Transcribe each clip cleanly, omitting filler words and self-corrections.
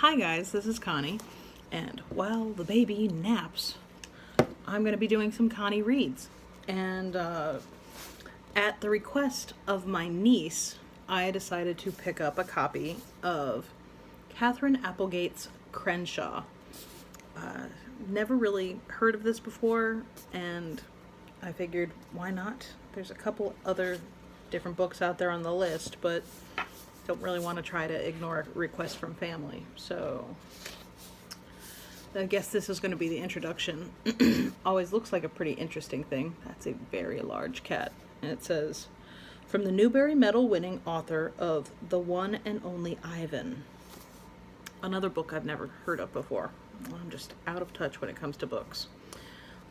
Hi guys, this is Connie, and while the baby naps, I'm going to be doing some Connie reads. And at the request of my niece, I decided to pick up a copy of Catherine Applegate's Crenshaw. Never really heard of this before, and I figured, why not? There's a couple other different books out there on the list, but don't really want to try to ignore a request from family. So I guess this is going to be the introduction. Always looks like a pretty interesting thing. That's a very large cat. And it says, from the Newbery Medal winning author of The One and Only Ivan. Another book I've never heard of before. I'm just out of touch when it comes to books.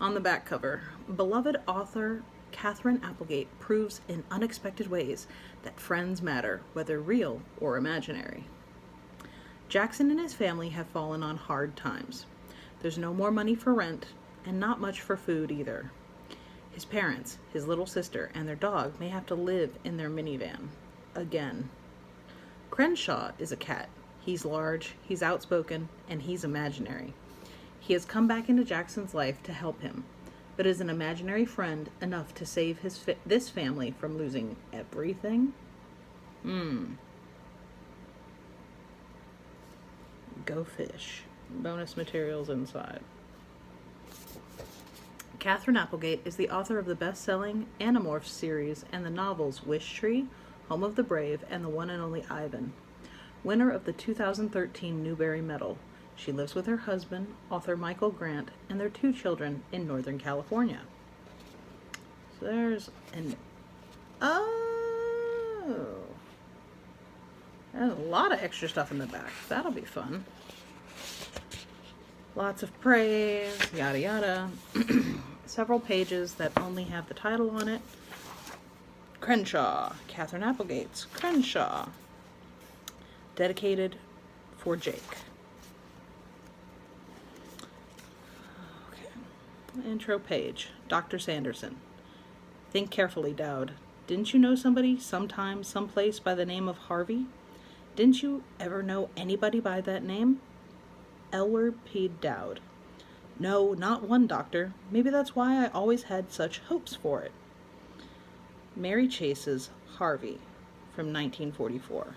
On the back cover, beloved author Catherine Applegate proves in unexpected ways that friends matter, whether real or imaginary. Jackson and his family have fallen on hard times. There's no more money for rent, and not much for food either. His parents, his little sister, and their dog may have to live in their minivan. Again. Crenshaw is a cat. He's large, he's outspoken, and he's imaginary. He has come back into Jackson's life to help him, but is an imaginary friend enough to save this family from losing everything? Go fish. Bonus materials inside. Catherine Applegate is the author of the best-selling Animorphs series and the novels Wish Tree, Home of the Brave, and The One and Only Ivan. Winner of the 2013 Newbery Medal. She lives with her husband, author Michael Grant, and their 2 children in Northern California. So there's an... Oh! There's a lot of extra stuff in the back. That'll be fun. Lots of praise, yada yada. Several pages that only have the title on it. Crenshaw, Catherine Applegate's Crenshaw. Dedicated for Jake. Okay. Intro page. Dr. Sanderson. Think carefully, Dowd. Didn't you know somebody, sometime, someplace by the name of Harvey? Didn't you ever know anybody by that name? Elwer P. Dowd. No, not one, Doctor. Maybe that's why I always had such hopes for it. Mary Chase's Harvey from 1944.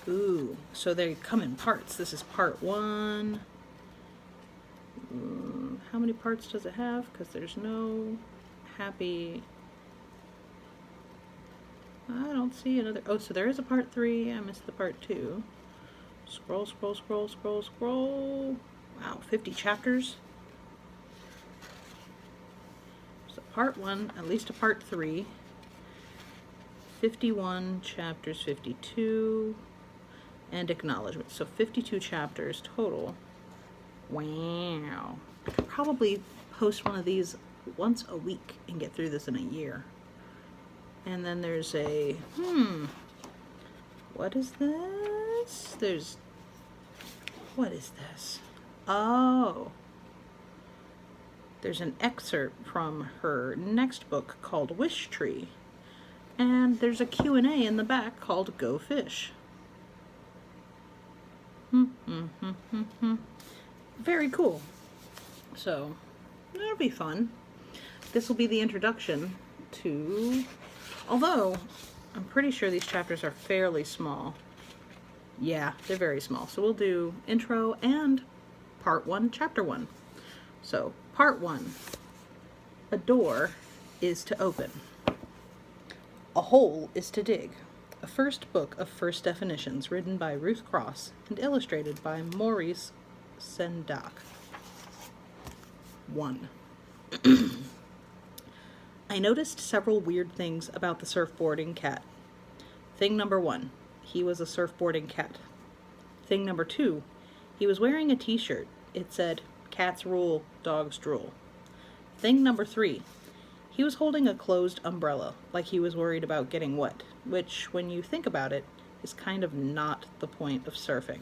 Ooh, so they come in parts. This is part 1. How many parts does it have? Because there's no happy... I don't see another... Oh, so there is a part 3. I missed the part 2. Scroll, scroll, scroll, scroll, scroll. Wow, 50 chapters. So part 1, at least a part 3. 51 chapters, 52. And acknowledgement. So 52 chapters total. Wow. I could probably post one of these once a week and get through this in a year. And then there's a, what is this? What is this? Oh. There's an excerpt from her next book called Wish Tree. And there's a Q&A in the back called Go Fish. Very cool. So, that'll be fun. This will be the introduction to... Although, I'm pretty sure these chapters are fairly small. Yeah, they're very small. So we'll do intro and part 1, chapter 1. So, part 1. A door is to open. A hole is to dig. A first book of first definitions written by Ruth Cross and illustrated by Maurice Sendak. 1. I noticed several weird things about the surfboarding cat. Thing number 1, he was a surfboarding cat. Thing number 2, he was wearing a t-shirt. It said, cats rule, dogs drool. Thing number 3, he was holding a closed umbrella, like he was worried about getting wet, which, when you think about it, is kind of not the point of surfing.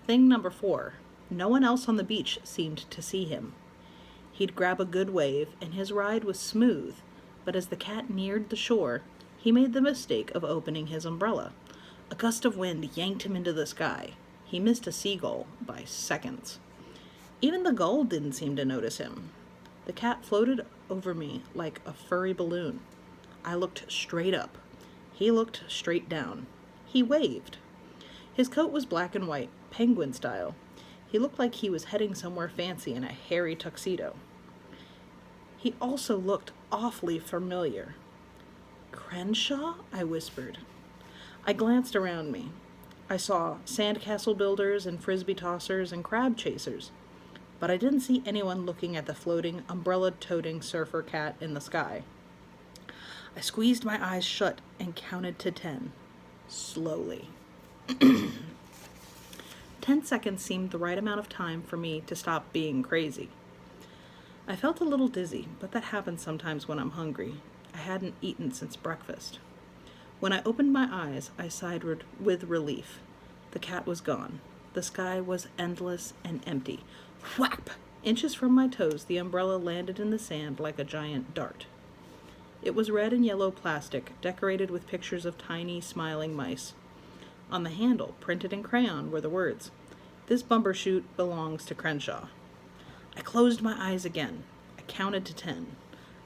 Thing number 4, no one else on the beach seemed to see him. He'd grab a good wave, and his ride was smooth, but as the cat neared the shore, he made the mistake of opening his umbrella. A gust of wind yanked him into the sky. He missed a seagull by seconds. Even the gull didn't seem to notice him. The cat floated over me like a furry balloon. I looked straight up. He looked straight down. He waved. His coat was black and white, penguin style. He looked like he was heading somewhere fancy in a hairy tuxedo. He also looked awfully familiar. "Crenshaw?" I whispered. I glanced around me. I saw sandcastle builders and frisbee tossers and crab chasers, but I didn't see anyone looking at the floating, umbrella-toting surfer cat in the sky. I squeezed my eyes shut and counted to 10, slowly. 10 seconds seemed the right amount of time for me to stop being crazy. I felt a little dizzy, but that happens sometimes when I'm hungry. I hadn't eaten since breakfast. When I opened my eyes, I sighed with relief. The cat was gone. The sky was endless and empty. Whap! Inches from my toes, the umbrella landed in the sand like a giant dart. It was red and yellow plastic, decorated with pictures of tiny, smiling mice. On the handle, printed in crayon, were the words, "This bumbershoot belongs to Crenshaw." I closed my eyes again. I counted to 10.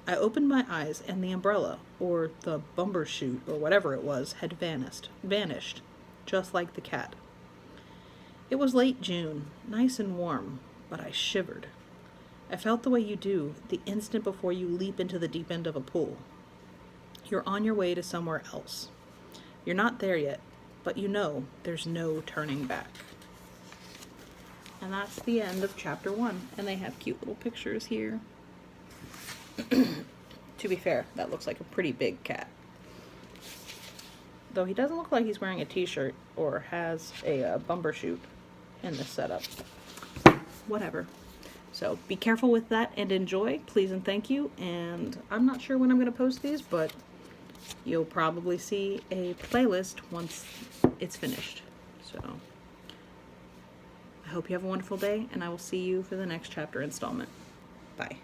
I opened my eyes, and the umbrella, or the bumbershoot, or whatever it was, had vanished, just like the cat. It was late June, nice and warm, but I shivered. I felt the way you do the instant before you leap into the deep end of a pool. You're on your way to somewhere else. You're not there yet, but you know there's no turning back. And that's the end of chapter 1. And they have cute little pictures here. To be fair, that looks like a pretty big cat. Though he doesn't look like he's wearing a t-shirt or has a bumbershoot in this setup. Whatever. So be careful with that and enjoy. Please and thank you. And I'm not sure when I'm going to post these, but you'll probably see a playlist once it's finished. So I hope you have a wonderful day, and I will see you for the next chapter installment. Bye.